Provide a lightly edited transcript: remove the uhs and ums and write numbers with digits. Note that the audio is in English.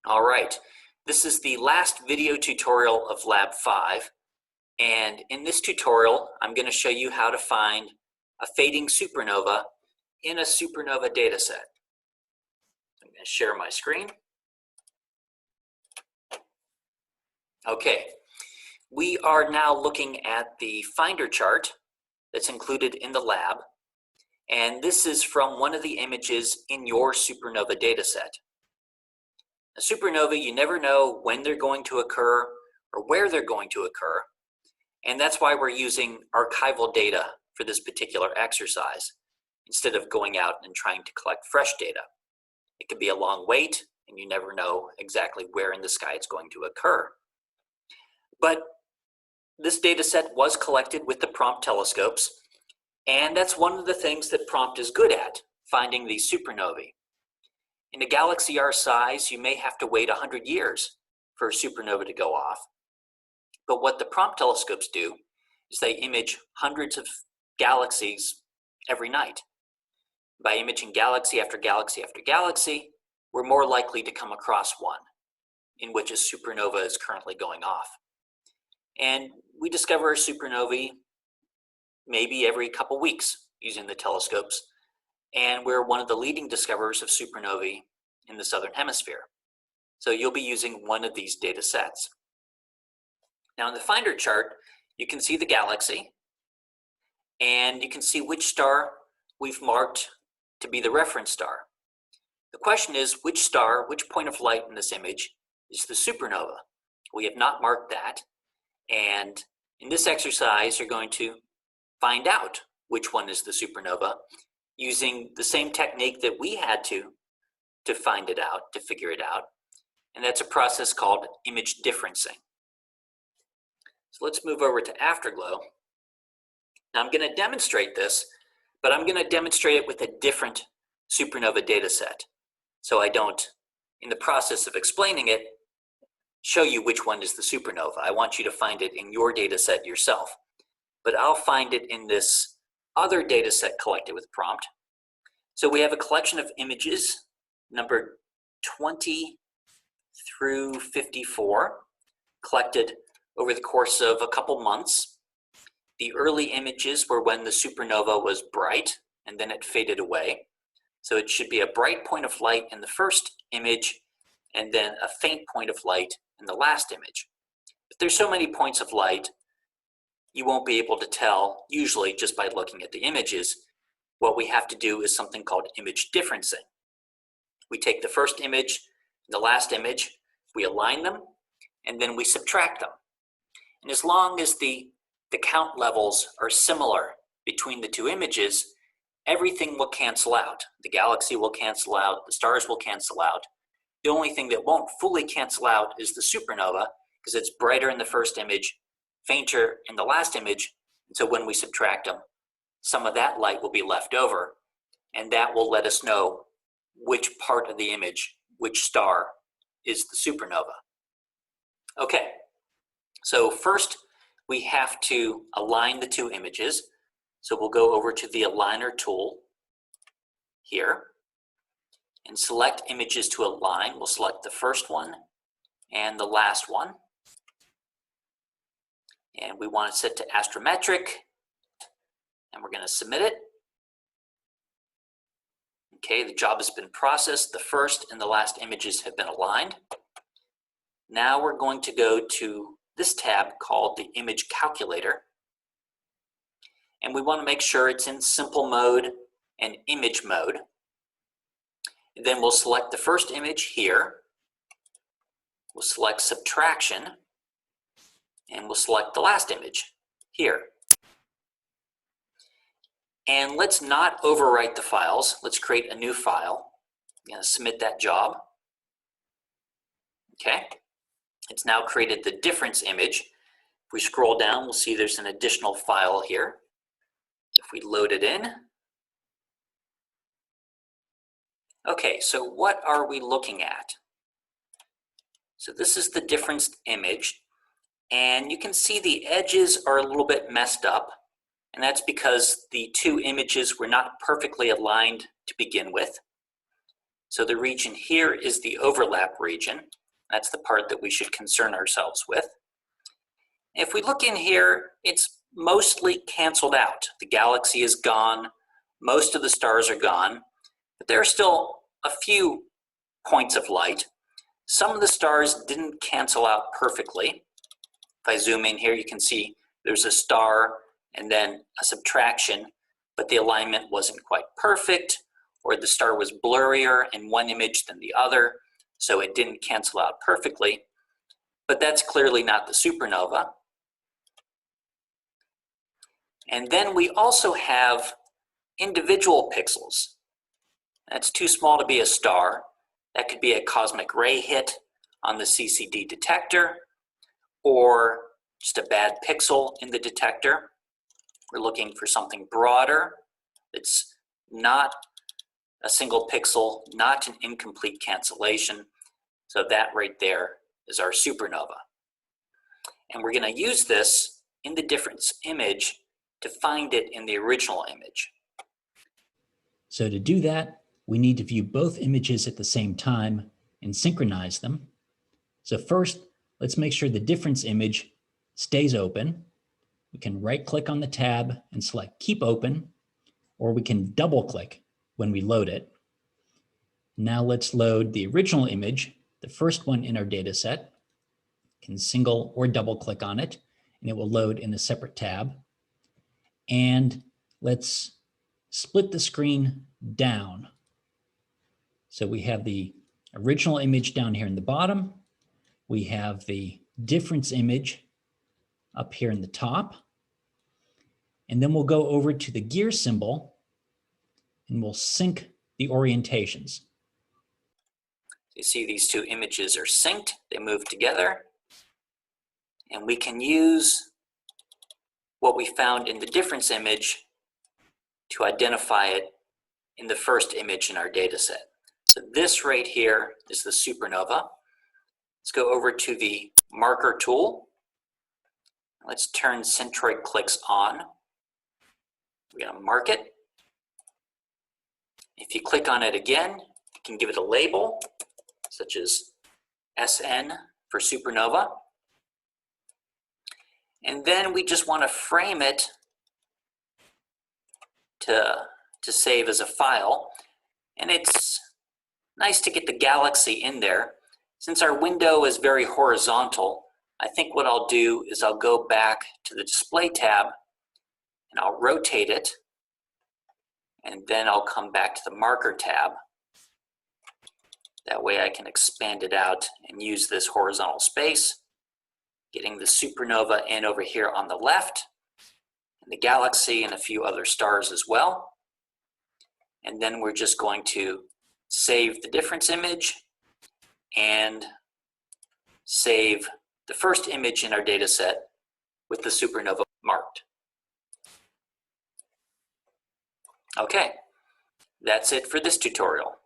All right, this is the last video tutorial of Lab 5, and in this tutorial I'm going to show you how to find a fading supernova in a supernova dataset. I'm going to share my screen. Okay, we are now looking at the finder chart that's included in the lab, and this is from one of the images in your supernova dataset. A supernova, you never know when they're going to occur or where they're going to occur, and that's why we're using archival data for this particular exercise instead of going out and trying to collect fresh data. It could be a long wait, and you never know exactly where in the sky it's going to occur. But this data set was collected with the Prompt telescopes, and that's one of the things that Prompt is good at, finding these supernovae. In a galaxy our size, you may have to wait 100 years for a supernova to go off. But what the Prompt telescopes do is they image hundreds of galaxies every night. By imaging galaxy after galaxy after galaxy, we're more likely to come across one in which a supernova is currently going off. And we discover a supernovae maybe every couple weeks using the telescopes, and we're one of the leading discoverers of supernovae in the Southern Hemisphere. So you'll be using one of these data sets. Now in the finder chart, you can see the galaxy, and you can see which star we've marked to be the reference star. The question is, which star, which point of light in this image is the supernova? We have not marked that, and in this exercise, you're going to find out which one is the supernova using the same technique that we had to find it out, to figure it out, and that's a process called image differencing. So let's move over to Afterglow. Now I'm going to demonstrate this, but I'm going to demonstrate it with a different supernova data set. So I don't, in the process of explaining it, show you which one is the supernova. I want you to find it in your data set yourself. But I'll find it in this other data set collected with Prompt. So we have a collection of images numbered 20 through 54, collected over the course of a couple months. The early images were when the supernova was bright, and then it faded away. So it should be a bright point of light in the first image, and then a faint point of light in the last image. If there's so many points of light, you won't be able to tell, usually just by looking at the images. What we have to do is something called image differencing. We take the first image, the last image, we align them, and then we subtract them. And as long as the count levels are similar between the two images, everything will cancel out. The galaxy will cancel out, the stars will cancel out. The only thing that won't fully cancel out is the supernova, because it's brighter in the first image, fainter in the last image. So when we subtract them, some of that light will be left over, and that will let us know which part of the image, which star is the supernova. Okay, so first we have to align the two images. So we'll go over to the aligner tool here and select images to align. We'll select the first one and the last one. And we want it set to astrometric, and we're going to submit it. Okay, the job has been processed. The first and the last images have been aligned. Now we're going to go to this tab called the Image Calculator, and we want to make sure it's in simple mode and image mode. And then we'll select the first image here. We'll select subtraction, and we'll select the last image here. And let's not overwrite the files. Let's create a new file. I'm going to submit that job. Okay, it's now created the difference image. If we scroll down, we'll see there's an additional file here. If we load it in. Okay, so what are we looking at? So this is the differenced image, and you can see the edges are a little bit messed up, and that's because the two images were not perfectly aligned to begin with. So the region here is the overlap region. That's the part that we should concern ourselves with. If we look in here, it's mostly canceled out. The galaxy is gone. Most of the stars are gone, but there are still a few points of light. Some of the stars didn't cancel out perfectly. If I zoom in here, you can see there's a star and then a subtraction, but the alignment wasn't quite perfect, or the star was blurrier in one image than the other, so it didn't cancel out perfectly. But that's clearly not the supernova. And then we also have individual pixels. That's too small to be a star. That could be a cosmic ray hit on the CCD detector, or just a bad pixel in the detector. We're looking for something broader. It's not a single pixel, not an incomplete cancellation. So that right there is our supernova. And we're going to use this in the difference image to find it in the original image. So to do that, we need to view both images at the same time and synchronize them. So first, let's make sure the difference image stays open. We can right-click on the tab and select Keep Open, or we can double-click when we load it. Now let's load the original image, the first one in our data set. You can single or double-click on it, and it will load in a separate tab. And let's split the screen down. So we have the original image down here in the bottom. We have the difference image up here in the top. And then we'll go over to the gear symbol and we'll sync the orientations. You see these two images are synced, they move together. And we can use what we found in the difference image to identify it in the first image in our data set. So this right here is the supernova. Let's go over to the marker tool. Let's turn centroid clicks on. We're going to mark it. If you click on it again, you can give it a label, such as SN for supernova. And then we just want to frame it to save as a file. And it's nice to get the galaxy in there. Since our window is very horizontal, I think what I'll do is I'll go back to the display tab and I'll rotate it. And then I'll come back to the marker tab. That way I can expand it out and use this horizontal space, getting the supernova in over here on the left, and the galaxy and a few other stars as well. And then we're just going to save the difference image and save the first image in our data set with the supernova marked. Okay, that's it for this tutorial.